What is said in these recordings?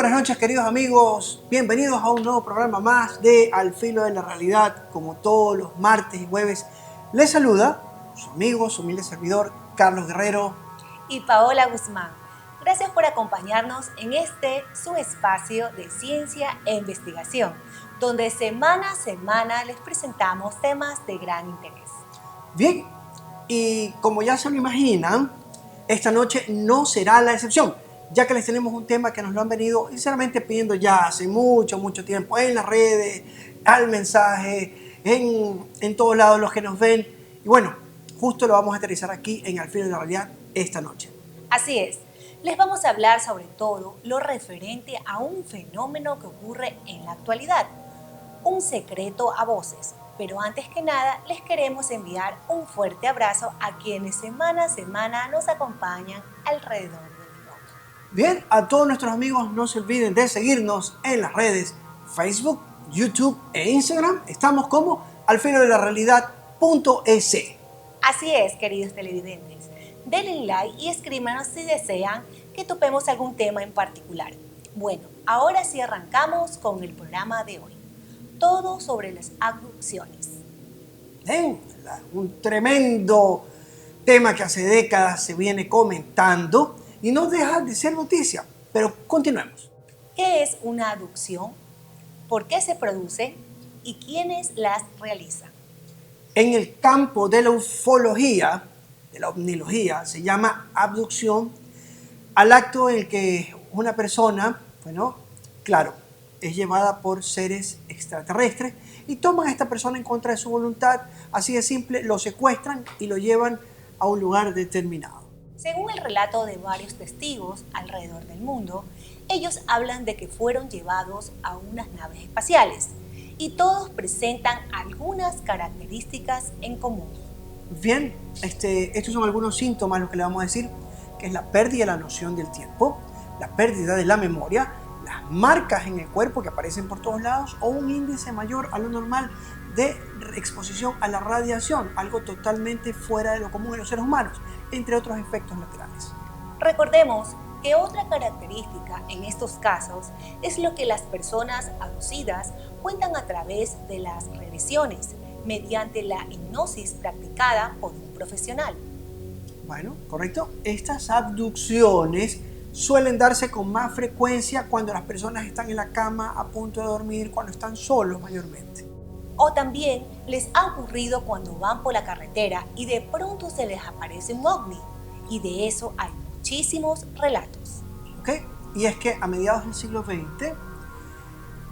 buenas noches, queridos amigos. Bienvenidos a un nuevo programa más de Al Filo de la Realidad. Como todos los martes y jueves, les saluda su amigo, su humilde servidor, Carlos Guerrero y Paola Guzmán. Gracias por acompañarnos en su espacio de ciencia e investigación, donde semana a semana les presentamos temas de gran interés. Bien, y como ya se lo imaginan, esta noche no será la excepción, ya que les tenemos un tema que nos lo han venido sinceramente pidiendo ya hace mucho tiempo en las redes, al mensaje, en todos lados los que nos ven. Y bueno, justo lo vamos a aterrizar aquí en Al Filo de la Realidad esta noche. Así es, les vamos a hablar sobre todo lo referente a un fenómeno que ocurre en la actualidad, un secreto a voces. Pero antes que nada, les queremos enviar un fuerte abrazo a quienes semana a semana nos acompañan alrededor del mundo. Bien, a todos nuestros amigos no se olviden de seguirnos en las redes Facebook, YouTube e Instagram. Estamos como alfilodelarrealidad.es. Así es, queridos televidentes. Denle like y escríbanos si desean que topemos algún tema en particular. Bueno, ahora sí arrancamos con el programa de hoy. Todo sobre las abducciones. Un tremendo tema que hace décadas se viene comentando y no deja de ser noticia, pero continuemos. ¿Qué es una abducción? ¿Por qué se produce? ¿Y quiénes las realizan? En el campo de la ufología, de la ovnilogía, se llama abducción al acto en el que una persona, es llevada por seres extraterrestres y toman a esta persona en contra de su voluntad, así de simple, lo secuestran y lo llevan a un lugar determinado. Según el relato de varios testigos alrededor del mundo, ellos hablan de que fueron llevados a unas naves espaciales y todos presentan algunas características en común. Bien, estos son algunos síntomas, lo que le vamos a decir, que es la pérdida de la noción del tiempo, la pérdida de la memoria, las marcas en el cuerpo que aparecen por todos lados o un índice mayor a lo normal de exposición a la radiación, algo totalmente fuera de lo común en los seres humanos, entre otros efectos laterales. Recordemos que otra característica en estos casos es lo que las personas abducidas cuentan a través de las regresiones, mediante la hipnosis practicada por un profesional. Bueno, correcto. Estas abducciones suelen darse con más frecuencia cuando las personas están en la cama a punto de dormir, cuando están solos mayormente. O también les ha ocurrido cuando van por la carretera y de pronto se les aparece un ovni. Y de eso hay muchísimos relatos. ¿Ok? Y es que a mediados del siglo XX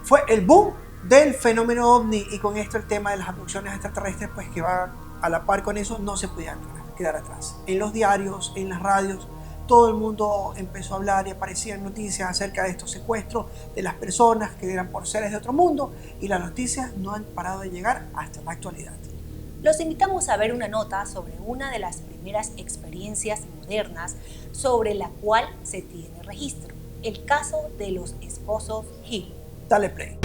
fue el boom del fenómeno ovni, y con esto el tema de las abducciones extraterrestres, pues que va a la par con eso, no se podía quedar atrás. En los diarios, en las radios, todo el mundo empezó a hablar y aparecían noticias acerca de estos secuestros de las personas que eran por seres de otro mundo, y las noticias no han parado de llegar hasta la actualidad. Los invitamos a ver una nota sobre una de las primeras experiencias modernas sobre la cual se tiene registro, el caso de los esposos Hill. Dale play.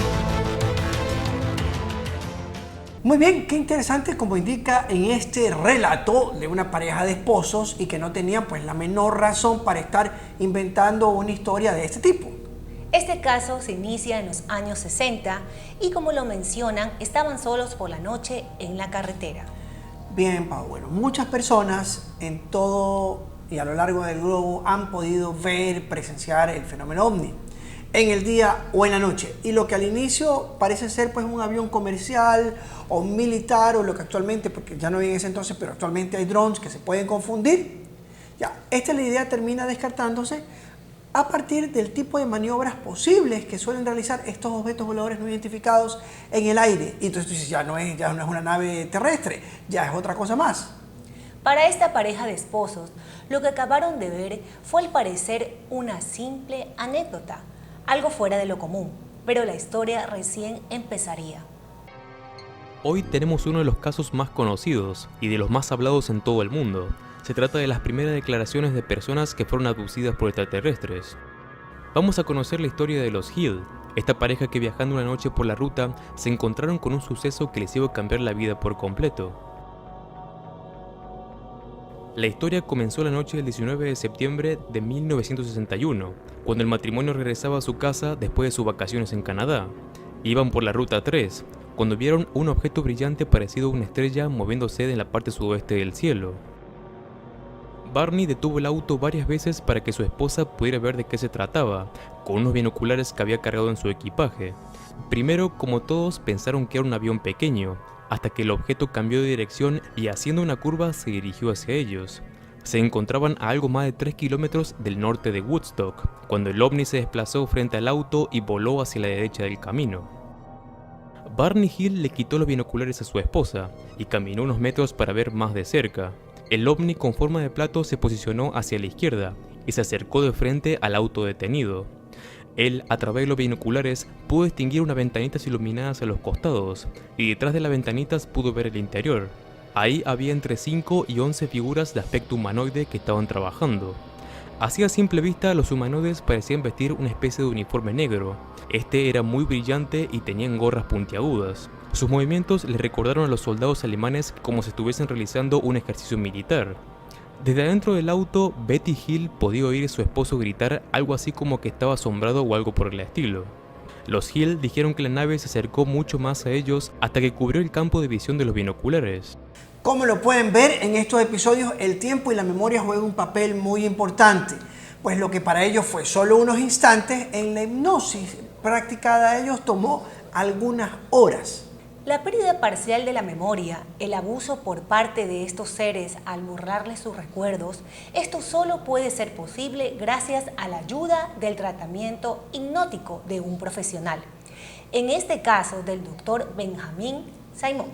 Muy bien, qué interesante, como indica en este relato de una pareja de esposos y que no tenían pues la menor razón para estar inventando una historia de este tipo. Este caso se inicia en los años 60 y, como lo mencionan, estaban solos por la noche en la carretera. Bien, Pau, bueno, muchas personas en todo y a lo largo del globo han podido ver, presenciar el fenómeno ovni en el día o en la noche, y lo que al inicio parece ser pues un avión comercial o militar, o lo que actualmente, porque ya no había en ese entonces, pero actualmente hay drones que se pueden confundir. Esta la idea termina descartándose a partir del tipo de maniobras posibles que suelen realizar estos objetos voladores no identificados en el aire. Y entonces tú dices, ya no es una nave terrestre, ya es otra cosa más. Para esta pareja de esposos, lo que acabaron de ver fue al parecer una simple anécdota, algo fuera de lo común, pero la historia recién empezaría. Hoy tenemos uno de los casos más conocidos y de los más hablados en todo el mundo. Se trata de las primeras declaraciones de personas que fueron abducidas por extraterrestres. Vamos a conocer la historia de los Hill, esta pareja que, viajando una noche por la ruta, se encontraron con un suceso que les iba a cambiar la vida por completo. La historia comenzó la noche del 19 de septiembre de 1961, cuando el matrimonio regresaba a su casa después de sus vacaciones en Canadá. Iban por la ruta 3, cuando vieron un objeto brillante parecido a una estrella moviéndose en la parte sudoeste del cielo. Barney detuvo el auto varias veces para que su esposa pudiera ver de qué se trataba, con unos binoculares que había cargado en su equipaje. Primero, como todos, pensaron que era un avión pequeño, hasta que el objeto cambió de dirección y haciendo una curva se dirigió hacia ellos. Se encontraban a algo más de 3 kilómetros del norte de Woodstock, cuando el ovni se desplazó frente al auto y voló hacia la derecha del camino. Barney Hill le quitó los binoculares a su esposa y caminó unos metros para ver más de cerca. El ovni con forma de plato se posicionó hacia la izquierda y se acercó de frente al auto detenido. Él, a través de los binoculares, pudo distinguir unas ventanitas iluminadas a los costados, y detrás de las ventanitas pudo ver el interior. Ahí había entre 5 y 11 figuras de aspecto humanoide que estaban trabajando. Así a simple vista, los humanoides parecían vestir una especie de uniforme negro. Este era muy brillante y tenían gorras puntiagudas. Sus movimientos les recordaron a los soldados alemanes como si estuviesen realizando un ejercicio militar. Desde adentro del auto, Betty Hill podía oír a su esposo gritar algo así como que estaba asombrado o algo por el estilo. Los Hill dijeron que la nave se acercó mucho más a ellos hasta que cubrió el campo de visión de los binoculares. Como lo pueden ver en estos episodios, el tiempo y la memoria juegan un papel muy importante, pues lo que para ellos fue solo unos instantes, en la hipnosis practicada a ellos tomó algunas horas. La pérdida parcial de la memoria, el abuso por parte de estos seres al borrarles sus recuerdos, esto solo puede ser posible gracias a la ayuda del tratamiento hipnótico de un profesional. En este caso del Dr. Benjamin Simon.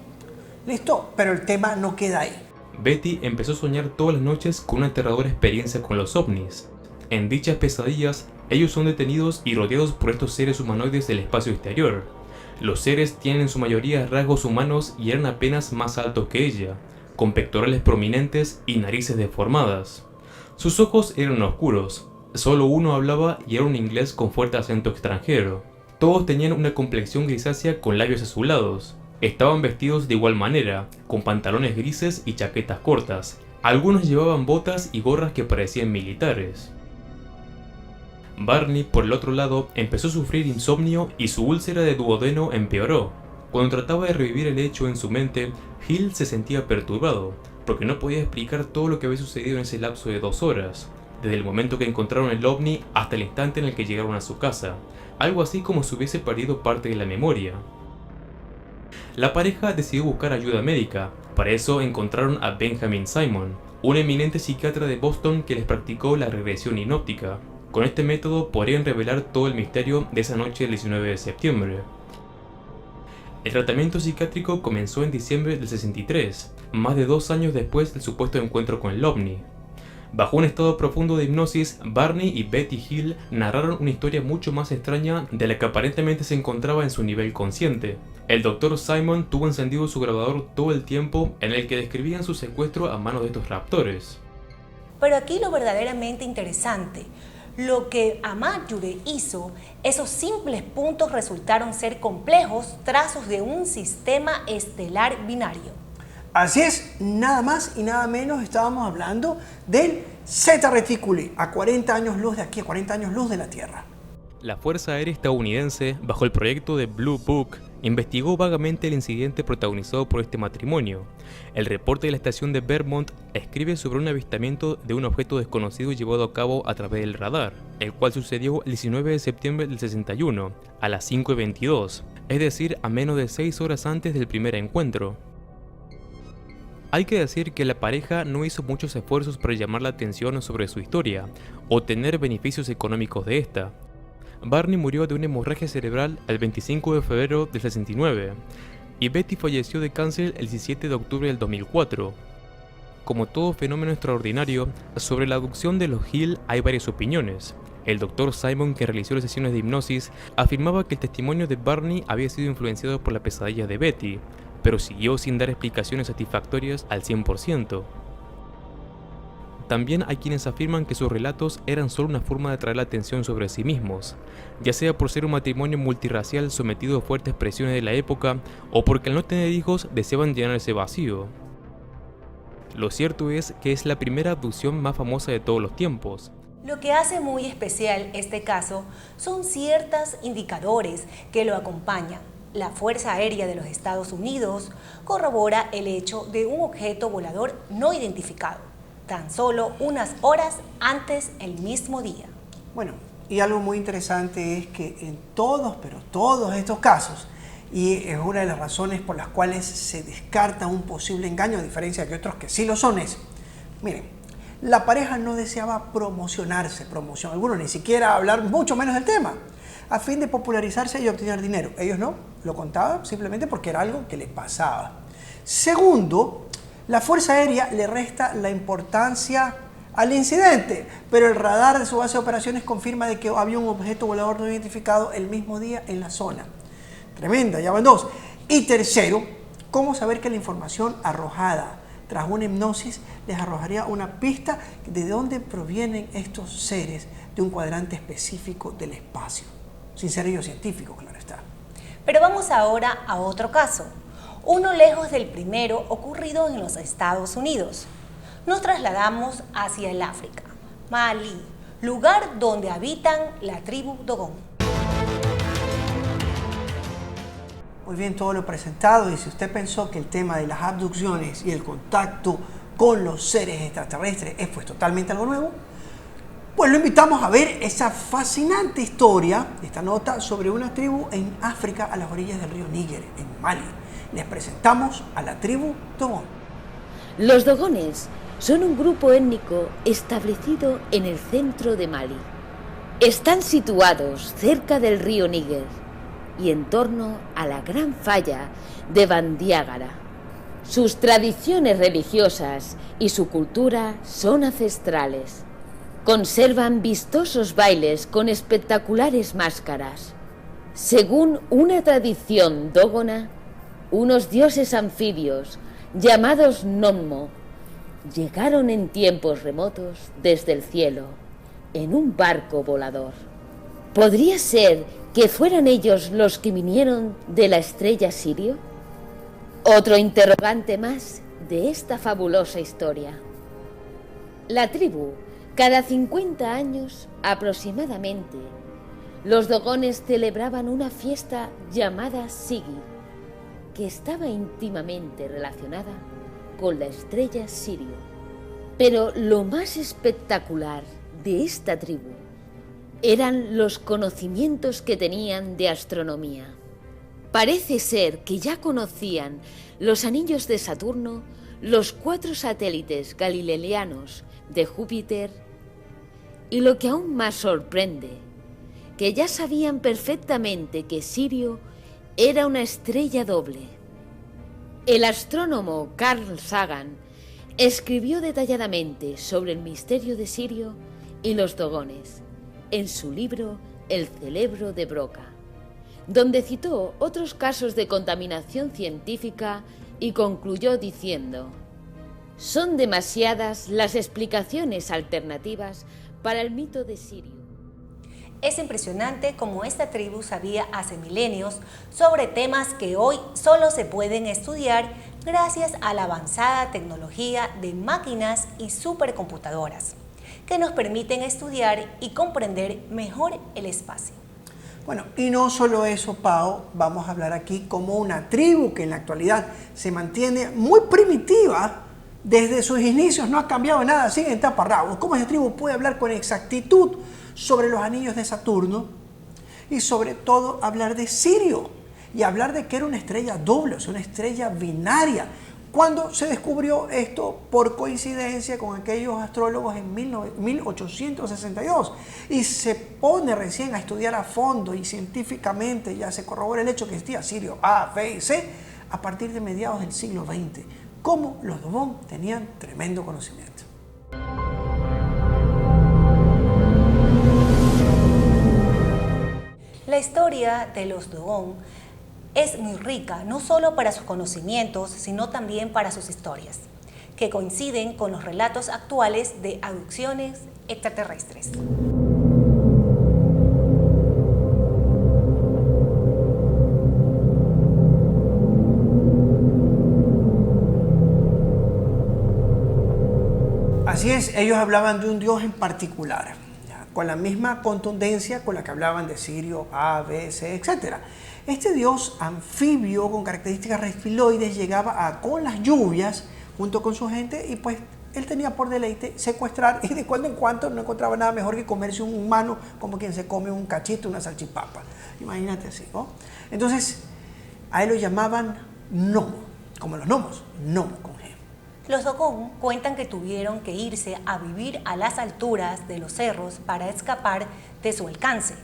Listo, pero el tema no queda ahí. Betty empezó a soñar todas las noches con una aterradora experiencia con los ovnis. En dichas pesadillas, ellos son detenidos y rodeados por estos seres humanoides del espacio exterior. Los seres tienen en su mayoría rasgos humanos y eran apenas más altos que ella, con pectorales prominentes y narices deformadas. Sus ojos eran oscuros, solo uno hablaba y era un inglés con fuerte acento extranjero. Todos tenían una complexión grisácea con labios azulados. Estaban vestidos de igual manera, con pantalones grises y chaquetas cortas. Algunos llevaban botas y gorras que parecían militares. Barney, por el otro lado, empezó a sufrir insomnio y su úlcera de duodeno empeoró. Cuando trataba de revivir el hecho en su mente, Hill se sentía perturbado, porque no podía explicar todo lo que había sucedido en ese lapso de 2 horas, desde el momento que encontraron el ovni hasta el instante en el que llegaron a su casa, algo así como si hubiese perdido parte de la memoria. La pareja decidió buscar ayuda médica. Para eso encontraron a Benjamin Simon, un eminente psiquiatra de Boston que les practicó la regresión hipnótica. Con este método podrían revelar todo el misterio de esa noche del 19 de septiembre. El tratamiento psiquiátrico comenzó en diciembre del 63, más de 2 años después del supuesto encuentro con el ovni. Bajo un estado profundo de hipnosis, Barney y Betty Hill narraron una historia mucho más extraña de la que aparentemente se encontraba en su nivel consciente. El Dr. Simon tuvo encendido su grabador todo el tiempo en el que describían su secuestro a manos de estos raptores. Pero aquí lo verdaderamente interesante, lo que Amatture hizo, esos simples puntos resultaron ser complejos trazos de un sistema estelar binario. Así es, nada más y nada menos estábamos hablando del Zeta Reticuli, a 40 años luz de aquí, a 40 años luz de la Tierra. La Fuerza Aérea estadounidense, bajo el proyecto de Blue Book, investigó vagamente el incidente protagonizado por este matrimonio. El reporte de la estación de Vermont escribe sobre un avistamiento de un objeto desconocido llevado a cabo a través del radar, el cual sucedió el 19 de septiembre del 61, a las 5:22, es decir, a menos de 6 horas antes del primer encuentro. Hay que decir que la pareja no hizo muchos esfuerzos para llamar la atención sobre su historia, o tener beneficios económicos de esta. Barney murió de una hemorragia cerebral el 25 de febrero del 69, y Betty falleció de cáncer el 17 de octubre del 2004. Como todo fenómeno extraordinario, sobre la abducción de los Hill hay varias opiniones. El Dr. Simon, que realizó las sesiones de hipnosis, afirmaba que el testimonio de Barney había sido influenciado por la pesadilla de Betty, pero siguió sin dar explicaciones satisfactorias al 100%. También hay quienes afirman que sus relatos eran solo una forma de atraer la atención sobre sí mismos, ya sea por ser un matrimonio multirracial sometido a fuertes presiones de la época o porque al no tener hijos deseaban llenar ese vacío. Lo cierto es que es la primera abducción más famosa de todos los tiempos. Lo que hace muy especial este caso son ciertos indicadores que lo acompañan. La Fuerza Aérea de los Estados Unidos corrobora el hecho de un objeto volador no identificado, tan solo unas horas antes el mismo día. Bueno, y algo muy interesante es que en todos, pero todos estos casos, y es una de las razones por las cuales se descarta un posible engaño, a diferencia de otros que sí lo son, miren, la pareja no deseaba promocionarse, algunos ni siquiera hablar mucho menos del tema, a fin de popularizarse y obtener dinero. Ellos no, lo contaban simplemente porque era algo que les pasaba. Segundo, la Fuerza Aérea le resta la importancia al incidente, pero el radar de su base de operaciones confirma de que había un objeto volador no identificado el mismo día en la zona. Tremenda, ya van dos. Y tercero, ¿cómo saber que la información arrojada tras una hipnosis les arrojaría una pista de dónde provienen estos seres de un cuadrante específico del espacio? Sin ser ellos científicos, claro está. Pero vamos ahora a otro caso, uno lejos del primero ocurrido en los Estados Unidos. Nos trasladamos hacia el África, Malí, lugar donde habitan la tribu Dogon. Muy bien todo lo presentado, y si usted pensó que el tema de las abducciones y el contacto con los seres extraterrestres es pues totalmente algo nuevo, pues lo invitamos a ver esa fascinante historia, esta nota sobre una tribu en África a las orillas del río Níger, en Mali. Les presentamos a la tribu Dogon. Los dogones son un grupo étnico establecido en el centro de Mali. Están situados cerca del río Níger y en torno a la gran falla de Bandiagara. Sus tradiciones religiosas y su cultura son ancestrales. Conservan vistosos bailes con espectaculares máscaras. Según una tradición dógona, unos dioses anfibios llamados Nommo llegaron en tiempos remotos desde el cielo en un barco volador. ¿Podría ser que fueran ellos los que vinieron de la estrella Sirio? Otro interrogante más de esta fabulosa historia. La tribu, cada 50 años aproximadamente, los dogones celebraban una fiesta llamada Sigi, que estaba íntimamente relacionada con la estrella Sirio. Pero lo más espectacular de esta tribu eran los conocimientos que tenían de astronomía. Parece ser que ya conocían los anillos de Saturno, los 4 satélites galileanos de Júpiter y, lo que aún más sorprende, que ya sabían perfectamente que Sirio era una estrella doble. El astrónomo Carl Sagan escribió detalladamente sobre el misterio de Sirio y los dogones en su libro El cerebro de Broca, donde citó otros casos de contaminación científica y concluyó diciendo: son demasiadas las explicaciones alternativas para el mito de Sirio. Es impresionante cómo esta tribu sabía hace milenios sobre temas que hoy solo se pueden estudiar gracias a la avanzada tecnología de máquinas y supercomputadoras, que nos permiten estudiar y comprender mejor el espacio. Bueno, y no solo eso, Pao, vamos a hablar aquí como una tribu que en la actualidad se mantiene muy primitiva. Desde sus inicios no ha cambiado nada, siguen taparrabos. ¿Cómo esa tribu puede hablar con exactitud sobre los anillos de Saturno? Y sobre todo hablar de Sirio y hablar de que era una estrella doble, o sea, una estrella binaria. Cuando se descubrió esto por coincidencia con aquellos astrólogos en 1862 y se pone recién a estudiar a fondo y científicamente ya se corrobora el hecho que existía Sirio A, B y C a partir de mediados del siglo XX. Cómo los Dogon tenían tremendo conocimiento. La historia de los Dogon es muy rica, no solo para sus conocimientos, sino también para sus historias, que coinciden con los relatos actuales de abducciones extraterrestres. ellos hablaban de un Dios en particular, ¿ya? Con la misma contundencia con la que hablaban de Sirio, A, B, C, etc. Este Dios anfibio con características reptiloides llegaba con las lluvias junto con su gente y pues él tenía por deleite secuestrar y de cuando en cuando no encontraba nada mejor que comerse un humano como quien se come un cachito, una salchipapa. Imagínate así, ¿no? Entonces, a él lo llamaban gnomo, como los gnomos, gnomo con G. Los Dogon cuentan que tuvieron que irse a vivir a las alturas de los cerros para escapar de su alcance.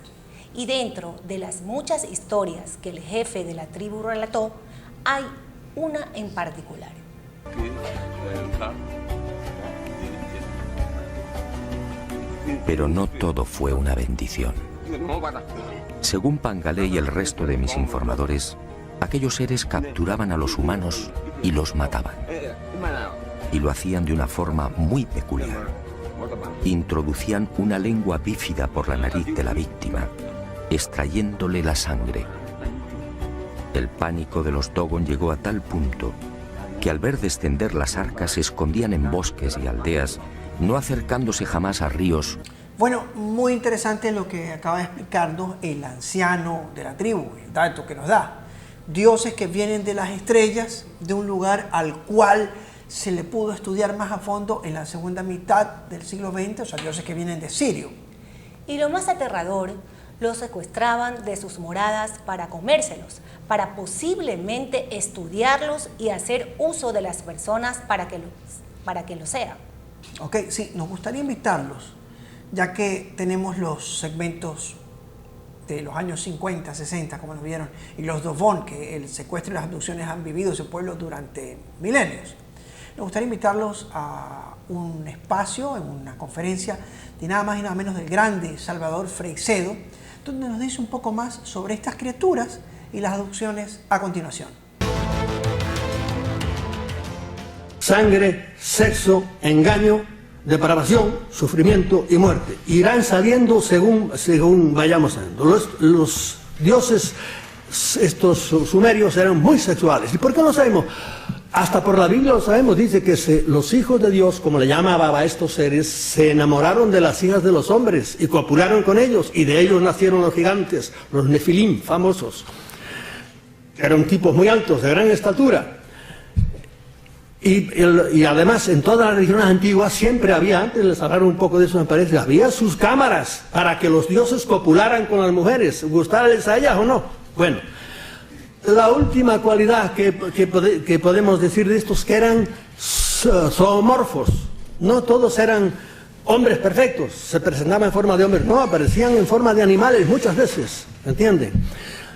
Y dentro de las muchas historias que el jefe de la tribu relató, hay una en particular. Pero no todo fue una bendición. Según Pangalé y el resto de mis informadores, aquellos seres capturaban a los humanos y los mataban. Y lo hacían de una forma muy peculiar. Introducían una lengua bífida por la nariz de la víctima, extrayéndole la sangre. El pánico de los Dogon llegó a tal punto que al ver descender las arcas se escondían en bosques y aldeas, no acercándose jamás a ríos. Bueno, muy interesante lo que acaba de explicarnos el anciano de la tribu, el dato que nos da. Dioses que vienen de las estrellas, de un lugar al cual se le pudo estudiar más a fondo en la segunda mitad del siglo XX, o sea, dioses que vienen de Sirio. Y lo más aterrador, los secuestraban de sus moradas para comérselos, para posiblemente estudiarlos y hacer uso de las personas para que lo sean. Ok, sí, nos gustaría invitarlos, ya que tenemos los segmentos de los años 50, 60, como nos vieron, y los Dogon, que el secuestro y las abducciones han vivido ese pueblo durante milenios. Nos gustaría invitarlos a un espacio, en una conferencia de nada más y nada menos del grande Salvador Freixedo, donde nos dice un poco más sobre estas criaturas y las abducciones a continuación. Sangre, sexo, engaño, depravación, sufrimiento y muerte. Irán saliendo según vayamos saliendo. Los dioses, estos sumerios, eran muy sexuales. ¿Y por qué lo sabemos? Hasta por la Biblia lo sabemos. Dice que los hijos de Dios, como le llamaba a estos seres, se enamoraron de las hijas de los hombres y copularon con ellos. Y de ellos nacieron los gigantes, los nefilim famosos. Eran tipos muy altos, de gran estatura. Y además en todas las religiones antiguas siempre había, antes les hablaron un poco de eso me parece, había sus cámaras para que los dioses copularan con las mujeres, gustarles a ellas o no. Bueno, la última cualidad que podemos decir de estos, que eran zoomorfos, no todos eran hombres perfectos, se presentaban en forma de hombres, no, aparecían en forma de animales muchas veces, ¿entienden?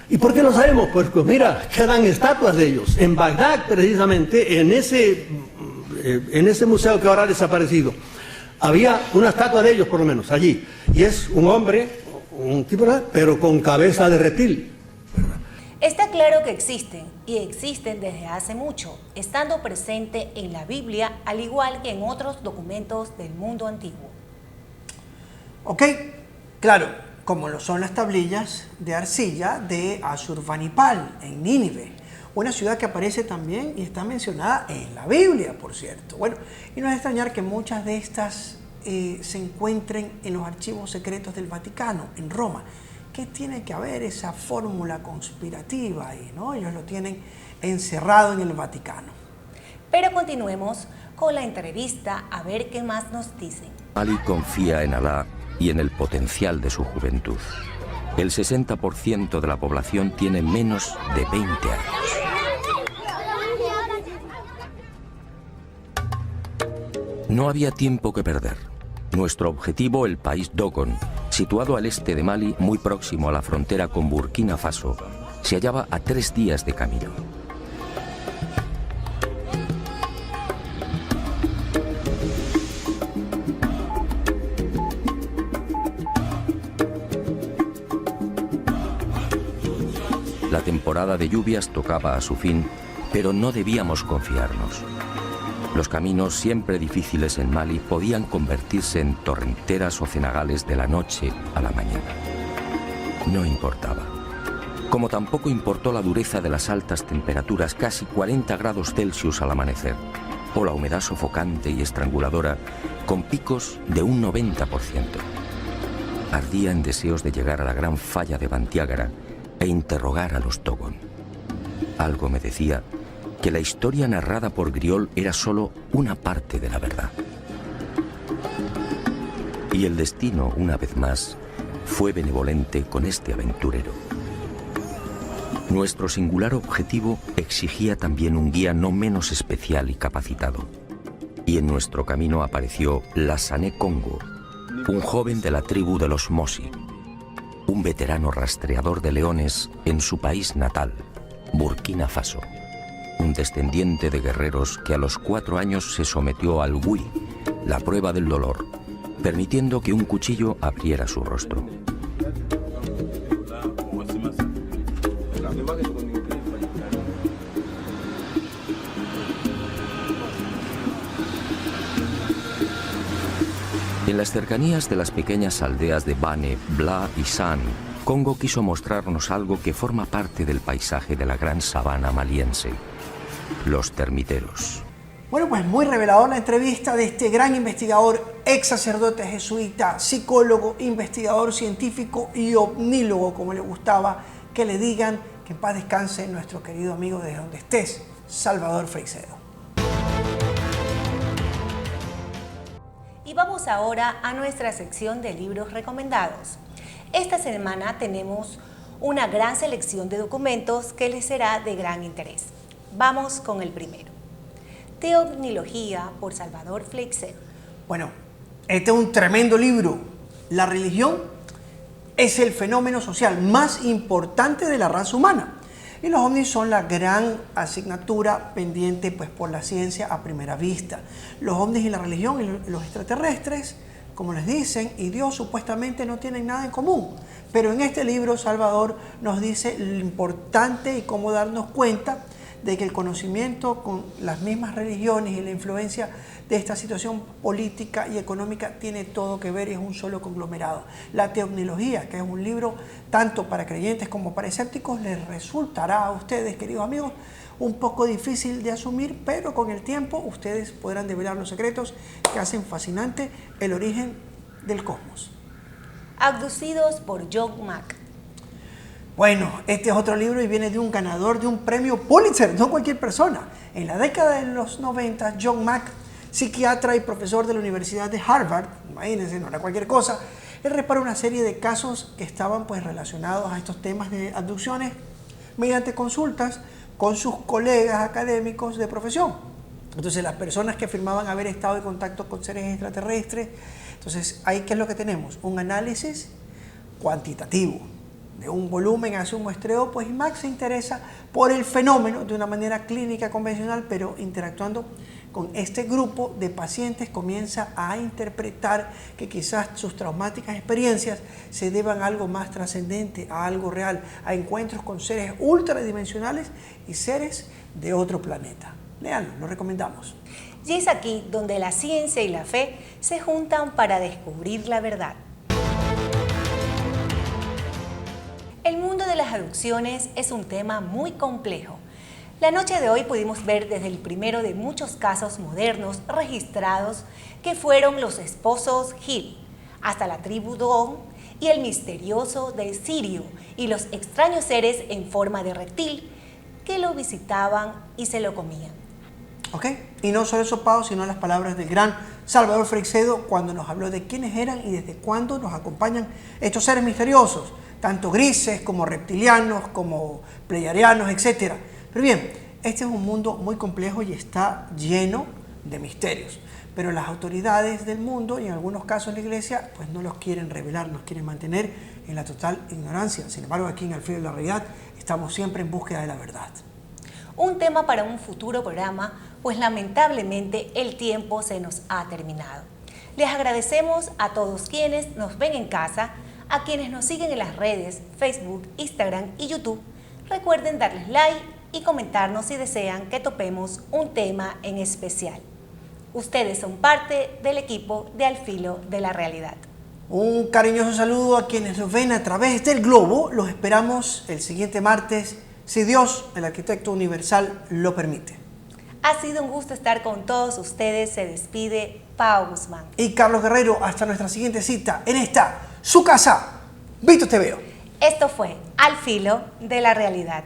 ¿Y por qué lo sabemos? Pues mira, quedan estatuas de ellos. En Bagdad, precisamente, en ese museo que ahora ha desaparecido, había una estatua de ellos, por lo menos, allí. Y es un hombre, un tipo, pero con cabeza de reptil. Está claro que existen, y existen desde hace mucho, estando presente en la Biblia, al igual que en otros documentos del mundo antiguo. Ok, claro. Como lo son las tablillas de arcilla de Ashurbanipal, en Nínive, una ciudad que aparece también y está mencionada en la Biblia, por cierto. Bueno, y no es extrañar que muchas de estas se encuentren en los archivos secretos del Vaticano, en Roma. ¿Qué tiene que haber esa fórmula conspirativa ahí, no? Ellos lo tienen encerrado en el Vaticano. Pero continuemos con la entrevista a ver qué más nos dicen. Ali confía en Alá y en el potencial de su juventud. El 60% de la población tiene menos de 20 años. No había tiempo que perder. Nuestro objetivo, el país Dogon, situado al este de Mali, muy próximo a la frontera con Burkina Faso, se hallaba a 3 días de camino. La temporada de lluvias tocaba a su fin, pero no debíamos confiarnos. Los caminos, siempre difíciles en Mali, podían convertirse en torrenteras o cenagales de la noche a la mañana. No importaba. Como tampoco importó la dureza de las altas temperaturas, casi 40 grados Celsius al amanecer. o la humedad sofocante y estranguladora con picos de un 90%. Ardía en deseos de llegar a la gran falla de Bandiagara e interrogar a los Dogon. Algo me decía que la historia narrada por Griol era solo una parte de la verdad. Y el destino, una vez más, fue benevolente con este aventurero. Nuestro singular objetivo exigía también un guía no menos especial y capacitado. Y en nuestro camino apareció Lassané Congo, un joven de la tribu de los Mosi, un veterano rastreador de leones en su país natal, Burkina Faso, un descendiente de guerreros que a los 4 años se sometió al Wui, la prueba del dolor, permitiendo que un cuchillo abriera su rostro. En las cercanías de las pequeñas aldeas de Bane, Bla y San, Congo quiso mostrarnos algo que forma parte del paisaje de la gran sabana maliense: los termiteros. Bueno, pues muy revelador la entrevista de este gran investigador, ex sacerdote jesuita, psicólogo, investigador científico y omnílogo, como le gustaba que le digan. Que en paz descanse nuestro querido amigo desde donde estés, Salvador Freixedo. Y vamos ahora a nuestra sección de libros recomendados. Esta semana tenemos una gran selección de documentos que les será de gran interés. Vamos con el primero. Teognología por Salvador Freixedo. Bueno, este es un tremendo libro. La religión es el fenómeno social más importante de la raza humana. Y los ovnis son la gran asignatura pendiente pues, por la ciencia a primera vista. Los ovnis y la religión y los extraterrestres, como les dicen, y Dios supuestamente no tienen nada en común. Pero en este libro Salvador nos dice lo importante y cómo darnos cuenta de que el conocimiento con las mismas religiones y la influencia de esta situación política y económica tiene todo que ver y es un solo conglomerado. La teognología, que es un libro tanto para creyentes como para escépticos, les resultará a ustedes, queridos amigos, un poco difícil de asumir, pero con el tiempo ustedes podrán develar los secretos que hacen fascinante el origen del cosmos. Abducidos por John Mack. Bueno, este es otro libro y viene de un ganador de un premio Pulitzer, no cualquier persona. En la década de los 90, John Mack, psiquiatra y profesor de la Universidad de Harvard, imagínense, no era cualquier cosa, él reparó una serie de casos que estaban pues relacionados a estos temas de abducciones mediante consultas con sus colegas académicos de profesión. Entonces las personas que afirmaban haber estado en contacto con seres extraterrestres, entonces ahí ¿qué es lo que tenemos? Un análisis cuantitativo de un volumen hacia un muestreo, pues Max se interesa por el fenómeno de una manera clínica convencional, pero interactuando con este grupo de pacientes comienza a interpretar que quizás sus traumáticas experiencias se deban a algo más trascendente, a algo real, a encuentros con seres ultradimensionales y seres de otro planeta. Léanlo, lo recomendamos. Y es aquí donde la ciencia y la fe se juntan para descubrir la verdad. El mundo de las abducciones es un tema muy complejo. La noche de hoy pudimos ver desde el primero de muchos casos modernos registrados que fueron los esposos Hill, hasta la tribu Dogon y el misterioso de Sirio y los extraños seres en forma de reptil que lo visitaban y se lo comían. ¿Ok? Y no solo eso, Pau, sino las palabras del gran Salvador Freixedo cuando nos habló de quiénes eran y desde cuándo nos acompañan estos seres misteriosos, tanto grises como reptilianos, como pleiadianos, etc. Pero bien, este es un mundo muy complejo y está lleno de misterios. Pero las autoridades del mundo y en algunos casos la iglesia pues no los quieren revelar, nos quieren mantener en la total ignorancia. Sin embargo, aquí en Al Filo de la Realidad estamos siempre en búsqueda de la verdad. Un tema para un futuro programa, pues lamentablemente el tiempo se nos ha terminado. Les agradecemos a todos quienes nos ven en casa, a quienes nos siguen en las redes, Facebook, Instagram y YouTube. Recuerden darles like y comentarnos si desean que topemos un tema en especial. Ustedes son parte del equipo de Al Filo de la Realidad. Un cariñoso saludo a quienes nos ven a través del globo. Los esperamos el siguiente martes, si Dios, el arquitecto universal, lo permite. Ha sido un gusto estar con todos ustedes. Se despide Pau Guzmán. Y Carlos Guerrero, hasta nuestra siguiente cita en esta, su casa, Visto Te Veo. Esto fue Al Filo de la Realidad.